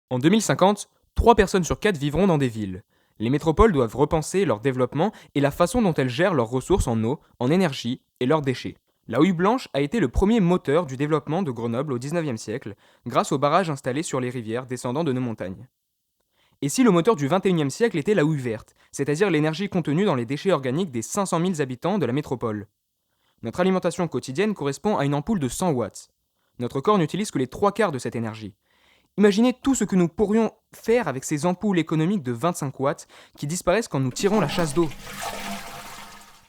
En 2050, 3 personnes sur 4 vivront dans des villes. Les métropoles doivent repenser leur développement et la façon dont elles gèrent leurs ressources en eau, en énergie et leurs déchets. La houille blanche a été le premier moteur du développement de Grenoble au XIXe siècle, grâce aux barrages installés sur les rivières descendant de nos montagnes. Et si le moteur du XXIe siècle était la houille verte, c'est-à-dire l'énergie contenue dans les déchets organiques des 500 000 habitants de la métropole? Notre alimentation quotidienne correspond à une ampoule de 100 watts. Notre corps n'utilise que les 3 quarts de cette énergie. Imaginez tout ce que nous pourrions faire avec ces ampoules économiques de 25 watts qui disparaissent quand nous tirons la chasse d'eau.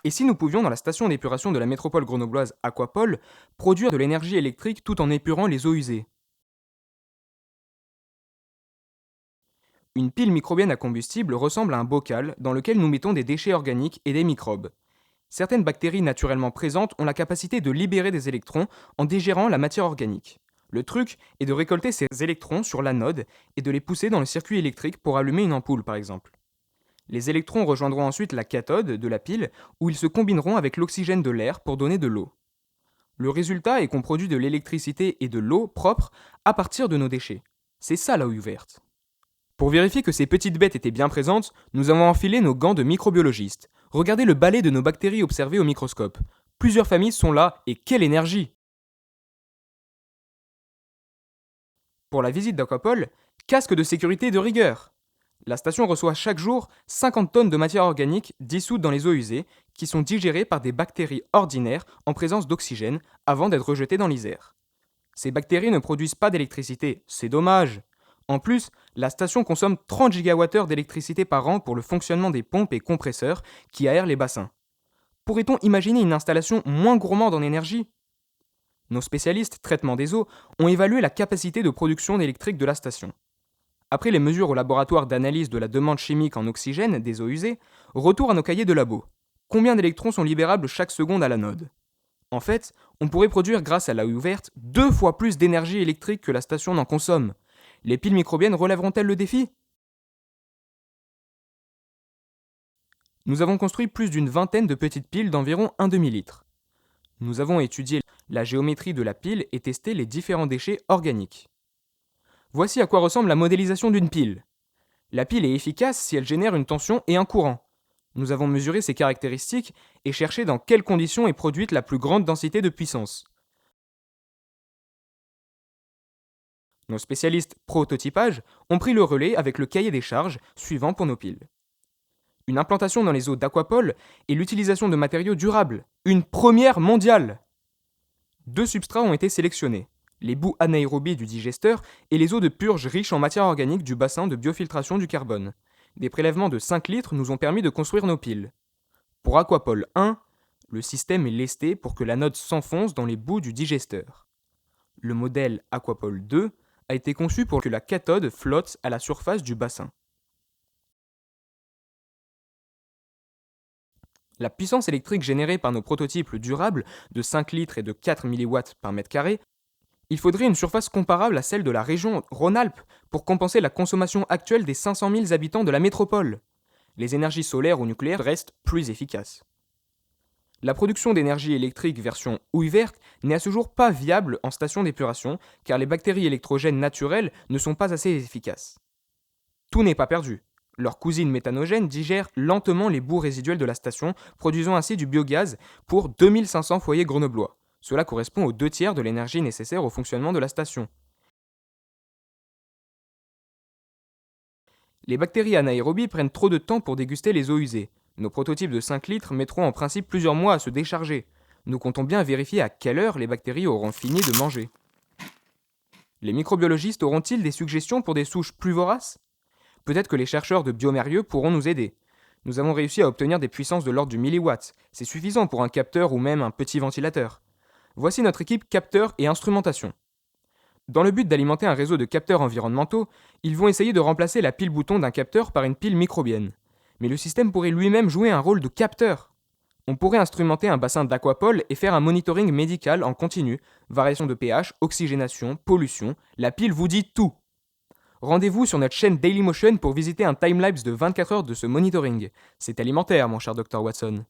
Et si nous pouvions, dans la station d'épuration de la métropole grenobloise Aquapol, produire de l'énergie électrique tout en épurant les eaux usées? Une pile microbienne à combustible ressemble à un bocal dans lequel nous mettons des déchets organiques et des microbes. Certaines bactéries naturellement présentes ont la capacité de libérer des électrons en digérant la matière organique. Le truc est de récolter ces électrons sur l'anode et de les pousser dans le circuit électrique pour allumer une ampoule par exemple. Les électrons rejoindront ensuite la cathode de la pile où ils se combineront avec l'oxygène de l'air pour donner de l'eau. Le résultat est qu'on produit de l'électricité et de l'eau propre à partir de nos déchets. C'est ça la houille verte. Pour vérifier que ces petites bêtes étaient bien présentes, nous avons enfilé nos gants de microbiologistes. Regardez le balai de nos bactéries observées au microscope. Plusieurs familles sont là, et quelle énergie! Pour la visite d'Aquapol, casque de sécurité de rigueur. La station reçoit chaque jour 50 tonnes de matière organique dissoute dans les eaux usées, qui sont digérées par des bactéries ordinaires en présence d'oxygène avant d'être rejetées dans l'Isère. Ces bactéries ne produisent pas d'électricité, c'est dommage. En plus, la station consomme 30 gigawattheures d'électricité par an pour le fonctionnement des pompes et compresseurs qui aèrent les bassins. Pourrait-on imaginer une installation moins gourmande en énergie? Nos spécialistes traitement des eaux ont évalué la capacité de production électrique de la station. Après les mesures au laboratoire d'analyse de la demande chimique en oxygène des eaux usées, retour à nos cahiers de labo. Combien d'électrons sont libérables chaque seconde à l'anode? En fait, on pourrait produire grâce à la houille verte 2 fois plus d'énergie électrique que la station n'en consomme. Les piles microbiennes relèveront-elles le défi? Nous avons construit plus d'une vingtaine de petites piles d'environ un demi-litre. Nous avons étudié la géométrie de la pile et testé les différents déchets organiques. Voici à quoi ressemble la modélisation d'une pile. La pile est efficace si elle génère une tension et un courant. Nous avons mesuré ses caractéristiques et cherché dans quelles conditions est produite la plus grande densité de puissance. Nos spécialistes prototypage ont pris le relais avec le cahier des charges suivant pour nos piles. Une implantation dans les eaux d'Aquapol et l'utilisation de matériaux durables. Une première mondiale! 2 substrats ont été sélectionnés, les boues anaérobies du digesteur et les eaux de purge riches en matière organique du bassin de biofiltration du carbone. Des prélèvements de 5 litres nous ont permis de construire nos piles. Pour Aquapol 1, le système est lesté pour que l'anode s'enfonce dans les boues du digesteur. Le modèle Aquapol 2 a été conçu pour que la cathode flotte à la surface du bassin. La puissance électrique générée par nos prototypes durables de 5 litres et de 4 mW par mètre carré, il faudrait une surface comparable à celle de la région Rhône-Alpes pour compenser la consommation actuelle des 500 000 habitants de la métropole. Les énergies solaires ou nucléaires restent plus efficaces. La production d'énergie électrique version houille verte n'est à ce jour pas viable en station d'épuration car les bactéries électrogènes naturelles ne sont pas assez efficaces. Tout n'est pas perdu. Leurs cousines méthanogènes digèrent lentement les boues résiduelles de la station, produisant ainsi du biogaz pour 2500 foyers grenoblois. Cela correspond aux 2 tiers de l'énergie nécessaire au fonctionnement de la station. Les bactéries anaérobies prennent trop de temps pour déguster les eaux usées. Nos prototypes de 5 litres mettront en principe plusieurs mois à se décharger. Nous comptons bien vérifier à quelle heure les bactéries auront fini de manger. Les microbiologistes auront-ils des suggestions pour des souches plus voraces? Peut-être que les chercheurs de Biomérieux pourront nous aider. Nous avons réussi à obtenir des puissances de l'ordre du milliwatt. C'est suffisant pour un capteur ou même un petit ventilateur. Voici notre équipe capteurs et instrumentation. Dans le but d'alimenter un réseau de capteurs environnementaux, ils vont essayer de remplacer la pile bouton d'un capteur par une pile microbienne. Mais le système pourrait lui-même jouer un rôle de capteur. On pourrait instrumenter un bassin d'Aquapol et faire un monitoring médical en continu, variation de pH, oxygénation, pollution, la pile vous dit tout. Rendez-vous sur notre chaîne Dailymotion pour visiter un timelapse de 24 heures de ce monitoring. C'est alimentaire, mon cher Dr Watson.